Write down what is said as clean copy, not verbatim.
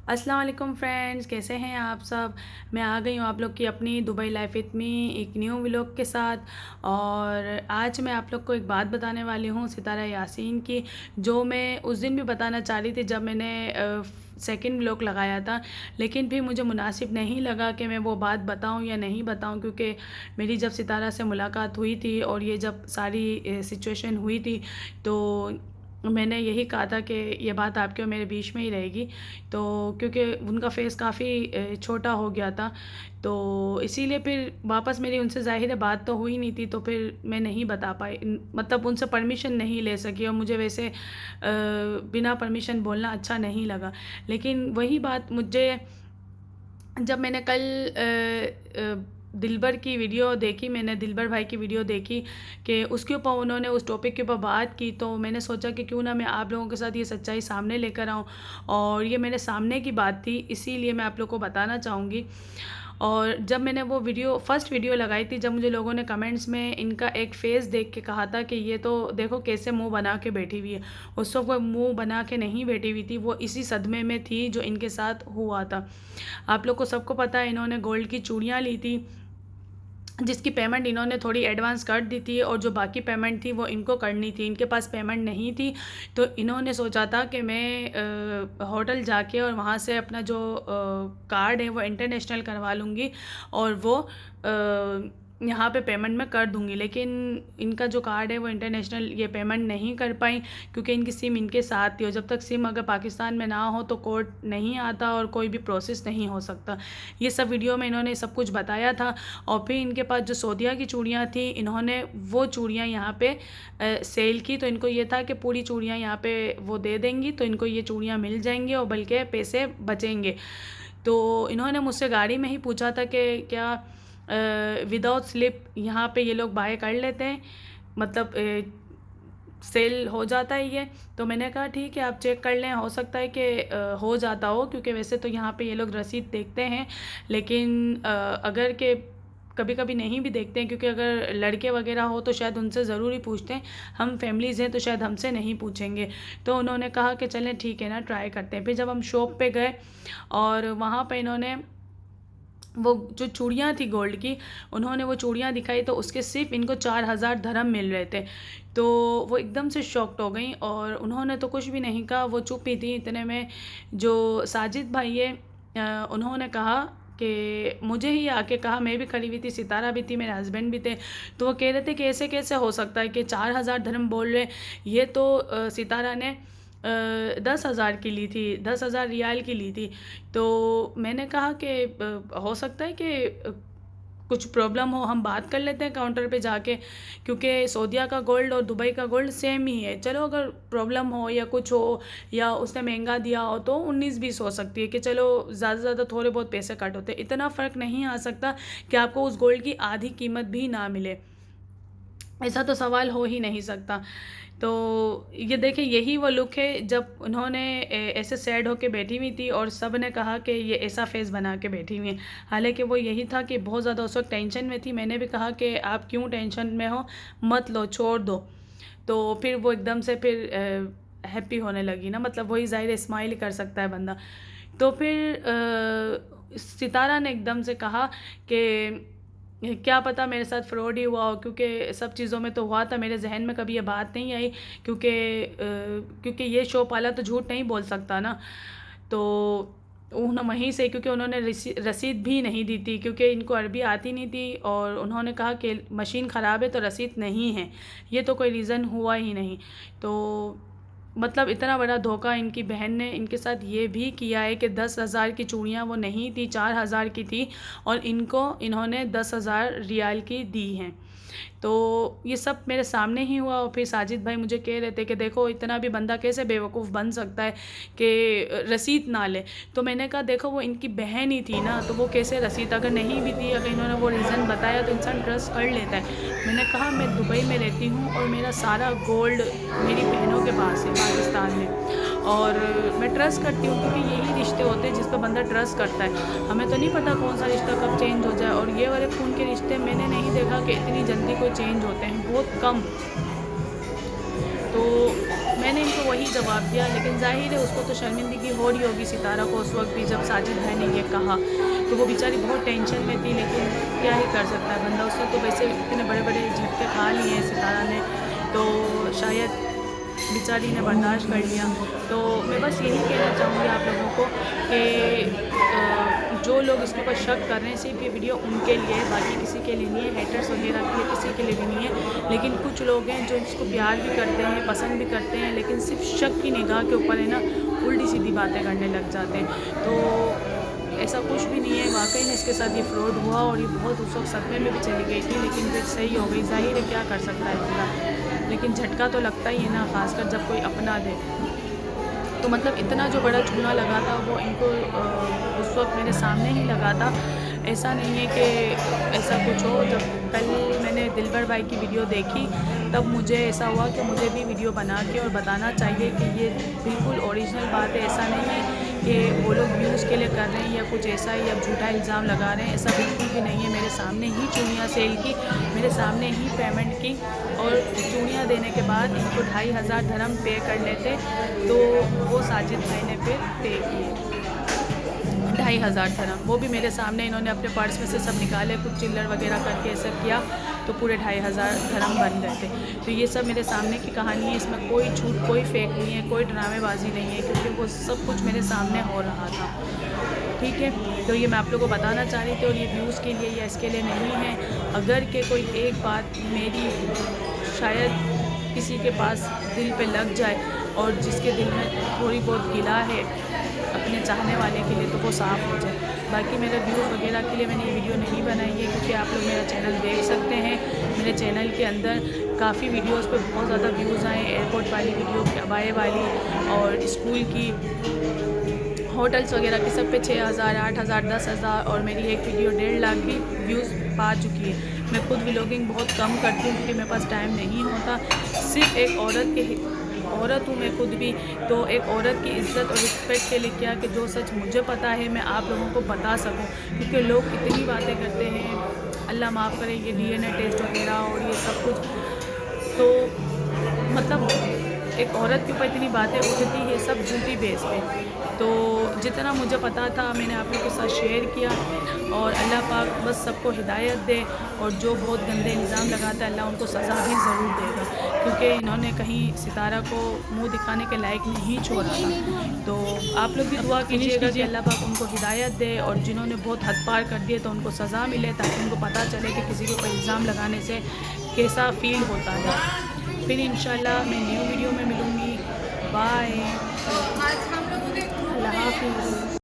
अस्सलाम वालेकुम फ्रेंड्स, कैसे हैं आप सब। मैं आ गई हूँ आप लोग की अपनी दुबई लाइफ विथ मी एक न्यू व्लॉग के साथ। और आज मैं आप लोग को एक बात बताने वाली हूँ सितारा यासीन की, जो मैं उस दिन भी बताना चाह रही थी जब मैंने सेकंड व्लॉग लगाया था। लेकिन भी मुझे मुनासिब नहीं लगा कि मैं वो बात बताऊं या नहीं बताऊं, क्योंकि मेरी जब सितारा से मुलाकात हुई थी और ये जब सारी सिचुएशन हुई थी, तो मैंने यही कहा था कि ये बात आपके और मेरे बीच में ही रहेगी। तो क्योंकि उनका फेस काफ़ी छोटा हो गया था, तो इसीलिए फिर वापस मेरी उनसे ज़ाहिर है बात तो हुई नहीं थी, तो फिर मैं नहीं बता पाई, मतलब उनसे परमिशन नहीं ले सकी। और मुझे वैसे बिना परमिशन बोलना अच्छा नहीं लगा। लेकिन वही बात मुझे जब मैंने कल दिलबर की वीडियो देखी, मैंने दिलबर भाई की वीडियो देखी कि उसके ऊपर उन्होंने उस टॉपिक के ऊपर बात की, तो मैंने सोचा कि क्यों ना मैं आप लोगों के साथ ये सच्चाई सामने लेकर आऊँ। और ये मेरे सामने की बात थी, इसीलिए मैं आप लोगों को बताना चाहूँगी। और जब मैंने वो वीडियो फर्स्ट वीडियो लगाई थी, जब मुझे लोगों ने कमेंट्स में इनका एक फ़ेस देख के कहा था कि ये तो देखो कैसे मुंह बना के बैठी हुई है, उस वक्त वो मुंह बना के नहीं बैठी हुई थी, वो इसी सदमे में थी जो इनके साथ हुआ था। आप लोग को सबको पता है, इन्होंने गोल्ड की चूड़ियाँ ली थी, जिसकी पेमेंट इन्होंने थोड़ी एडवांस कर दी थी, और जो बाकी पेमेंट थी वो इनको करनी थी। इनके पास पेमेंट नहीं थी, तो इन्होंने सोचा था कि मैं होटल जाके और वहाँ से अपना जो कार्ड है वो इंटरनेशनल करवा लूँगी, और वो यहाँ पे पेमेंट मैं कर दूँगी। लेकिन इनका जो कार्ड है वो इंटरनेशनल ये पेमेंट नहीं कर पाई, क्योंकि इनकी सिम इनके साथ थी, और जब तक सिम अगर पाकिस्तान में ना हो तो कोड नहीं आता और कोई भी प्रोसेस नहीं हो सकता। ये सब वीडियो में इन्होंने सब कुछ बताया था। और फिर इनके पास जो सऊदीया की चूड़ियाँ थी, इन्होंने वो चूड़ियाँ यहाँ पे सेल की, तो इनको ये था कि पूरी चूड़ियाँ यहाँ पे वो दे देंगी तो इनको ये चूड़ियाँ मिल जाएंगी और बल्कि पैसे बचेंगे। तो इन्होंने मुझसे गाड़ी में ही पूछा था कि क्या विदाउट स्लिप यहाँ पे ये लोग बाय कर लेते हैं, मतलब सेल हो जाता है ये। तो मैंने कहा ठीक है, आप चेक कर लें, हो सकता है कि हो जाता हो, क्योंकि वैसे तो यहाँ पे ये लोग रसीद देखते हैं। लेकिन अगर के कभी कभी नहीं भी देखते हैं, क्योंकि अगर लड़के वगैरह हो तो शायद उनसे ज़रूर ही पूछते हैं, हम फैमिलीज़ हैं तो शायद हमसे नहीं पूछेंगे। तो उन्होंने कहा कि चलें ठीक है ना, ट्राई करते हैं। फिर जब हम शॉप पे गए और वहाँ पे इन्होंने वो जो चूड़ियाँ थी गोल्ड की, उन्होंने वो चूड़ियाँ दिखाई, तो उसके सिर्फ इनको 4000 धर्म मिल रहे थे। तो वो एकदम से शॉक्ड हो गई और उन्होंने तो कुछ भी नहीं कहा, वो चुप ही थी। इतने में जो साजिद भाई है, उन्होंने कहा कि मुझे ही आके कहा, मैं भी खड़ी हुई थी, सितारा भी थी, मेरे हस्बैंड भी थे। तो वो कह रहे थे कि ऐसे कैसे हो सकता है कि 4000 धर्म बोल रहे, ये तो सितारा ने 10,000 की ली थी, 10,000 रियाल की ली थी। तो मैंने कहा कि हो सकता है कि कुछ प्रॉब्लम हो, हम बात कर लेते हैं काउंटर पे जाके, क्योंकि सऊदीया का गोल्ड और दुबई का गोल्ड सेम ही है। चलो अगर प्रॉब्लम हो या कुछ हो या उसने महंगा दिया हो तो 19-20 हो सकती है कि चलो ज़्यादा से ज़्यादा थोड़े बहुत पैसे कट होते हैं, इतना फ़र्क नहीं आ सकता कि आपको उस गोल्ड की आधी कीमत भी ना मिले। ऐसा तो सवाल हो ही नहीं सकता। तो ये देखिए, यही वो लुक है जब उन्होंने ऐसे सैड होके बैठी हुई थी और सब ने कहा कि ये ऐसा फेस बना के बैठी हुई हैं। हालांकि वो यही था कि बहुत ज़्यादा उस वक्त टेंशन में थी। मैंने भी कहा कि आप क्यों टेंशन में हो, मत लो, छोड़ दो। तो फिर वो एकदम से फिर हैप्पी होने लगी ना, मतलब वही ज़ाहिर स्माइल कर सकता है बंदा। तो फिर सितारा ने एकदम से कहा कि क्या पता मेरे साथ फ्रॉड ही हुआ हो, क्योंकि सब चीज़ों में तो हुआ था, मेरे जहन में कभी ये बात नहीं आई, क्योंकि ये शॉप वाला तो झूठ नहीं बोल सकता ना। तो उन्होंने वहीं से, क्योंकि उन्होंने रसीद भी नहीं दी थी, क्योंकि इनको अरबी आती नहीं थी, और उन्होंने कहा कि मशीन ख़राब है तो रसीद नहीं है, ये तो कोई रीज़न हुआ ही नहीं। तो मतलब इतना बड़ा धोखा इनकी बहन ने इनके साथ ये भी किया है कि 10,000 की चूड़ियाँ वो नहीं थी, 4,000 की थी, और इन्होंने 10,000 रियाल की दी हैं। तो ये सब मेरे सामने ही हुआ। और फिर साजिद भाई मुझे कह रहे थे कि देखो इतना भी बंदा कैसे बेवकूफ़ बन सकता है कि रसीद ना ले। तो मैंने कहा देखो वो इनकी बहन ही थी ना, तो वो कैसे रसीद, अगर नहीं भी थी, अगर इन्होंने वो रीज़न बताया तो इंसान ट्रस्ट कर लेता है। मैंने कहा मैं दुबई में रहती हूँ और मेरा सारा गोल्ड मेरी बहनों के पास है पाकिस्तान में, और मैं ट्रस्ट करती हूँ, क्योंकि यही रिश्ते होते हैं जिस पर बंदा ट्रस्ट करता है। हमें तो नहीं पता कौन सा रिश्ता कब चेंज हो जाए, और ये वाले खून के रिश्ते मैंने नहीं देखा कि इतनी जल्दी कोई चेंज होते हैं, बहुत कम। तो मैंने इनको वही जवाब दिया, लेकिन ज़ाहिर है उसको तो शर्मिंदगी हो रही होगी सितारा को उस वक्त भी जब साजिद भाई ने ये कहा, तो वो बेचारी बहुत टेंशन में थी। लेकिन क्या ही कर सकता है बंदा, उसने तो वैसे इतने बड़े बड़े झटके खा लिए हैं सितारा ने, तो शायद बेचारी ने बर्दाश्त कर लिया। तो मैं बस यही कहना चाहूँगी आप लोगों को कि जो लोग इसके ऊपर शक कर रहे हैं सिर्फ ये वीडियो उनके लिए है, बाकी किसी के लिए नहीं है, हेटर्स वगैरह के लिए किसी के लिए भी नहीं है। लेकिन कुछ लोग हैं जो इसको प्यार भी करते हैं, पसंद भी करते हैं, लेकिन सिर्फ शक की निगाह के ऊपर है ना उल्टी सीधी बातें करने लग जाते हैं। तो ऐसा कुछ भी नहीं है, वाकई में इसके साथ ये फ्रॉड हुआ और ये बहुत उस वक्त सदमे में भी चली गई थी, लेकिन फिर सही हो गई। ज़ाहिर है क्या कर सकता है बंदा, लेकिन झटका तो लगता ही है ना, ख़ासकर जब कोई अपना दे। तो मतलब इतना जो बड़ा चूना लगा था वो इनको उस वक्त मेरे सामने ही लगा था। ऐसा नहीं है कि ऐसा कुछ हो। जब कल मैंने दिलबर भाई की वीडियो देखी तब मुझे ऐसा हुआ कि मुझे भी वीडियो बना के और बताना चाहिए कि ये बिल्कुल ओरिजिनल बात है। ऐसा नहीं है कि वो लोग व्यूज़ के लिए कर रहे हैं या कुछ ऐसा ही, या झूठा इल्ज़ाम लगा रहे हैं, ऐसा बिल्कुल भी नहीं है। मेरे सामने ही चूड़ियाँ सेल की, मेरे सामने ही पेमेंट की, और चूड़ियाँ देने के बाद इनको 2500 धर्म पे कर लेते, तो वो साजिद भाई ने फिर पे किए 2500 धर्म। वो भी मेरे सामने इन्होंने अपने पर्स में से सब निकाले, कुछ चिल्लर वगैरह करके ऐसा किया, तो पूरे 2500 धर्म बन गए थे। तो ये सब मेरे सामने की कहानी है, इसमें कोई झूठ कोई फेक नहीं है, कोई ड्रामेबाजी नहीं है, क्योंकि वो सब कुछ मेरे सामने हो रहा था। ठीक है, तो ये मैं आप लोगों को बताना चाह रही थी, और ये व्यूज़ के लिए या इसके लिए नहीं है। अगर के कोई एक बात मेरी शायद किसी के पास दिल पे लग जाए और जिसके दिल में थोड़ी बहुत गिला है अपने चाहने वाले के लिए, तो वो साफ़ हो जाए। बाकी मेरे व्यूज़ वगैरह के लिए मैंने ये वीडियो नहीं बनाई है, क्योंकि आप लोग मेरा चैनल देख सकते हैं। मेरे चैनल के अंदर काफ़ी वीडियोस पे बहुत ज़्यादा व्यूज़ आए, एयरपोर्ट वाली वीडियो, अबाए वाली और स्कूल की, होटल्स वगैरह की, सब पे 6000, 8000, 10,000, और मेरी एक वीडियो 1.5 लाख भी व्यूज़ पा चुकी है। मैं खुद व्लॉगिंग बहुत कम करती हूँ क्योंकि मेरे पास टाइम नहीं होता। सिर्फ एक औरत हूँ मैं खुद भी, तो एक औरत की इज़्ज़त और रिस्पेक्ट के लिए क्या कि जो सच मुझे पता है मैं आप लोगों को बता सकूँ, क्योंकि लोग इतनी बातें करते हैं, अल्लाह माफ़ करे, ये DNA टेस्ट वगैरह और ये सब कुछ, तो मतलब एक औरत के ऊपर इतनी बातें उठती है सब झूठी बेस पे। तो जितना मुझे पता था मैंने आप लोगों के साथ शेयर किया, और अल्लाह पाक बस सबको हिदायत दे, और जो बहुत गंदे इल्ज़ाम लगाता है अल्लाह उनको सज़ा भी ज़रूर देगा, क्योंकि इन्होंने कहीं सितारा को मुंह दिखाने के लायक नहीं छोड़ा था। तो आप लोग भी दुआ कीजिएगा कि अल्लाह पाक उनको हिदायत दे, और जिन्होंने बहुत हद पार कर दिए तो उनको सज़ा मिले, ताकि उनको पता चले कि किसी के ऊपर इल्ज़ाम लगाने से कैसा फ़ील होता है। फिर इंशाल्लाह मैं न्यू वीडियो में मिलूँगी। बाय, अल्लाह हाफ़िज़।